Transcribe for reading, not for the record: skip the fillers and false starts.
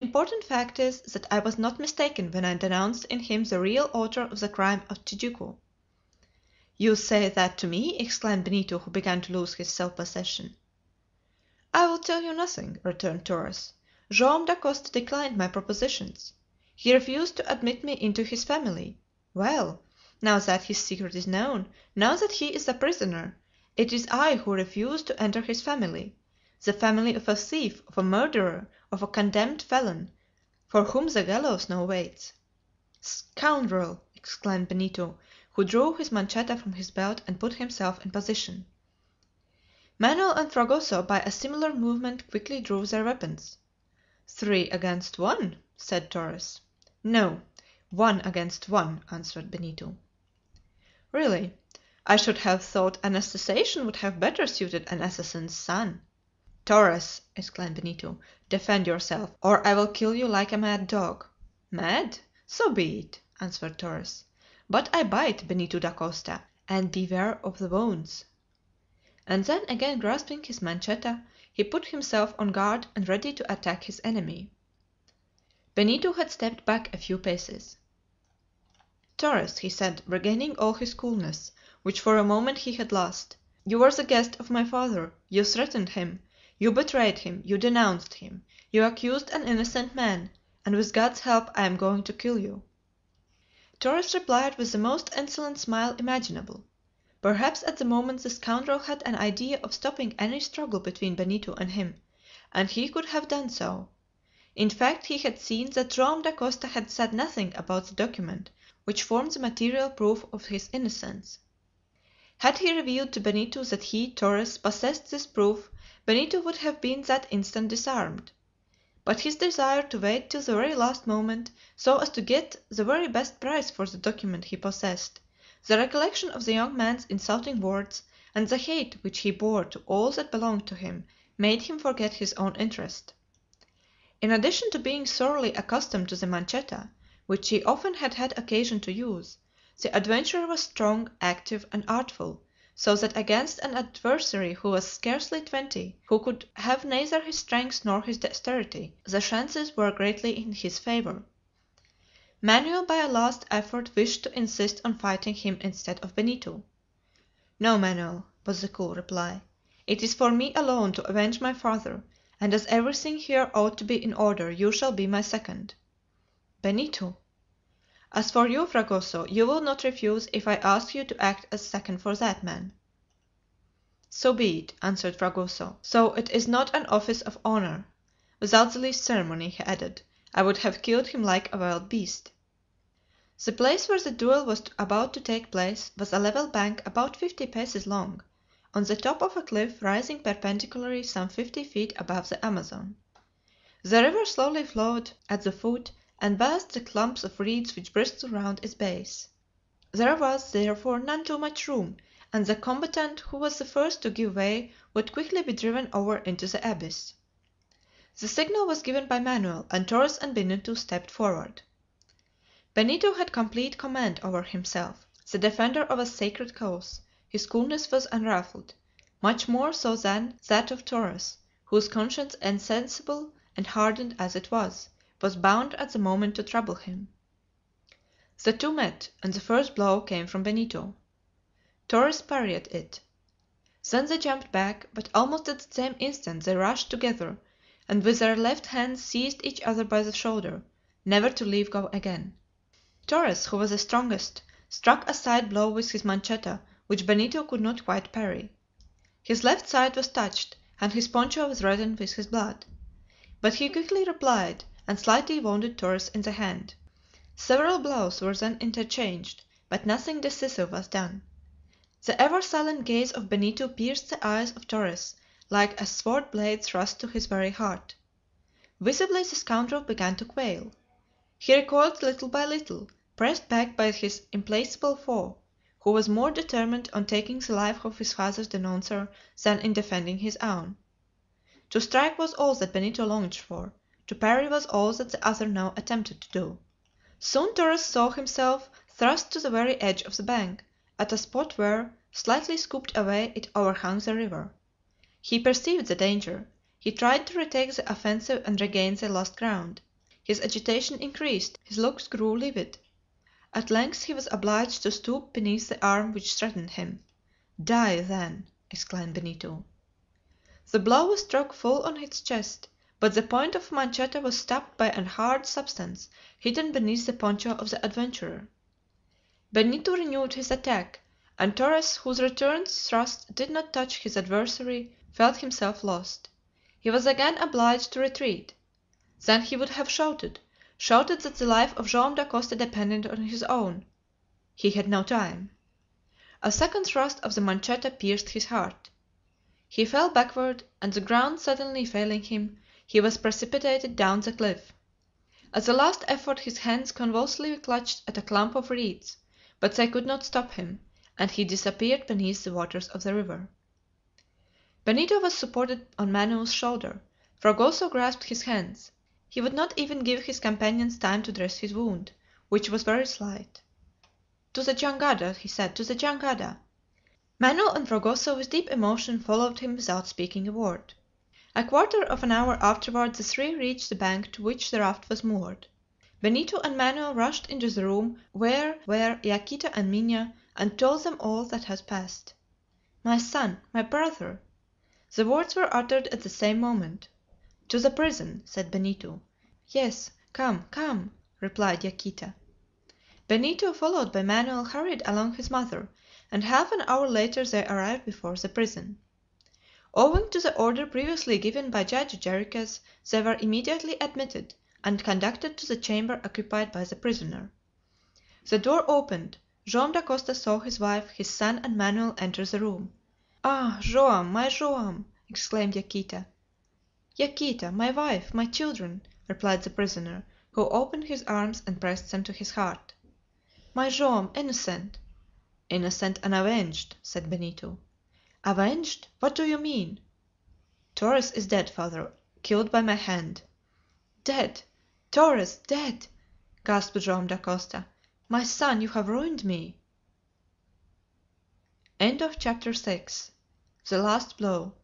important fact is that I was not mistaken when I denounced in him the real author of the crime of Tijuco." "You say that to me?" exclaimed Benito, who began to lose his self possession. "I will tell you nothing," returned Torres. "Joam Dacosta declined my propositions. He refused to admit me into his family. Well, now that his secret is known, now that he is a prisoner, it is I who refuse to enter his family, the family of a thief, of a murderer, of a condemned felon, for whom the gallows now waits." "Scoundrel!" exclaimed Benito, who drew his manchetta from his belt and put himself in position. Manoel and Fragoso by a similar movement quickly drew their weapons. "Three against one," said Torres. "No, one against one," answered Benito. "Really, I should have thought an assassination would have better suited an assassin's son." "Torres," exclaimed Benito, "defend yourself, or I will kill you like a mad dog." "Mad? So be it," answered Torres. "But I bite, Benito Dacosta, and beware of the wounds." And then again grasping his manchetta, he put himself on guard and ready to attack his enemy. Benito had stepped back a few paces. "Torres," he said, regaining all his coolness, which for a moment he had lost, "you were the guest of my father, you threatened him, you betrayed him, you denounced him, you accused an innocent man, and with God's help I am going to kill you." Torres replied with the most insolent smile imaginable. Perhaps at the moment the scoundrel had an idea of stopping any struggle between Benito and him, and he could have done so. In fact, he had seen that Joam Dacosta had said nothing about the document which formed the material proof of his innocence. Had he revealed to Benito that he, Torres, possessed this proof, Benito would have been that instant disarmed. But his desire to wait till the very last moment, so as to get the very best price for the document he possessed, the recollection of the young man's insulting words, and the hate which he bore to all that belonged to him, made him forget his own interest. In addition to being thoroughly accustomed to the manchetta, which he often had had occasion to use, the adventurer was strong, active, and artful, so that against an adversary who was scarcely 20, who could have neither his strength nor his dexterity, the chances were greatly in his favor. Manoel by a last effort wished to insist on fighting him instead of Benito. "No, Manoel," was the cool reply. "It is for me alone to avenge my father, and as everything here ought to be in order, you shall be my second." "Benito!" "As for you, Fragoso, you will not refuse if I ask you to act as second for that man." "So be it," answered Fragoso, "though it is not an office of honor. Without the least ceremony," he added, "I would have killed him like a wild beast." The place where the duel was about to take place was a level bank about 50 paces long, on the top of a cliff rising perpendicularly some 50 feet above the Amazon. The river slowly flowed at the foot and bathed the clumps of reeds which bristled round its base. There was, therefore, none too much room, and the combatant who was the first to give way would quickly be driven over into the abyss. The signal was given by Manoel, and Torres and Benito stepped forward. Benito had complete command over himself. The defender of a sacred cause, his coolness was unruffled, much more so than that of Torres, whose conscience, insensible and hardened as it was bound at the moment to trouble him. The two met, and the first blow came from Benito. Torres parried it. Then they jumped back, but almost at the same instant they rushed together, and with their left hands seized each other by the shoulder, never to leave go again. Torres, who was the strongest, struck a side blow with his manchetta which Benito could not quite parry. His left side was touched, and his poncho was reddened with his blood. But he quickly replied, and slightly wounded Torres in the hand. Several blows were then interchanged, but nothing decisive was done. The ever silent gaze of Benito pierced the eyes of Torres like a sword blade thrust to his very heart. Visibly the scoundrel began to quail. He recoiled little by little, pressed back by his implacable foe, who was more determined on taking the life of his father's denouncer than in defending his own. To strike was all that Benito longed for; to parry was all that the other now attempted to do. Soon Torres saw himself thrust to the very edge of the bank, at a spot where, slightly scooped away, it overhung the river. He perceived the danger. He tried to retake the offensive and regain the lost ground. His agitation increased, his looks grew livid. At length he was obliged to stoop beneath the arm which threatened him. "Die, then!" exclaimed Benito. The blow was struck full on his chest, but the point of a manchetta was stopped by a hard substance hidden beneath the poncho of the adventurer. Benito renewed his attack, and Torres, whose return thrust did not touch his adversary, felt himself lost. He was again obliged to retreat. Then he would have shouted that the life of Joam Dacosta depended on his own. He had no time. A second thrust of the manchetta pierced his heart. He fell backward, and the ground suddenly failing him, he was precipitated down the cliff. As a last effort his hands convulsively clutched at a clump of reeds, but they could not stop him, and he disappeared beneath the waters of the river. Benito was supported on Manoel's shoulder. Fragoso grasped his hands. He would not even give his companions time to dress his wound, which was very slight. "To the jangada," he said, "to the jangada." Manoel and Fragoso with deep emotion followed him without speaking a word. A quarter of an hour afterward the three reached the bank to which the raft was moored. Benito and Manoel rushed into the room where were Yaquita and Minha, and told them all that had passed. "My son! My brother!" The words were uttered at the same moment. "To the prison!" said Benito. "Yes, come, come!" replied Yaquita. Benito, followed by Manoel, hurried along his mother, and half an hour later they arrived before the prison. Owing to the order previously given by Judge Jarriquez, they were immediately admitted, and conducted to the chamber occupied by the prisoner. The door opened. Joam Dacosta saw his wife, his son, and Manoel enter the room. "Ah, Joam, my Joam!" exclaimed Yaquita. "Yaquita, my wife, my children!" replied the prisoner, who opened his arms and pressed them to his heart. "My Joam, innocent!" "Innocent and avenged," said Benito. "Avenged? What do you mean?" "Torres is dead, father, killed by my hand." "Dead! Torres dead!" gasped Joam Dacosta. "My son, you have ruined me!" CHAPTER VII. The Last Blow.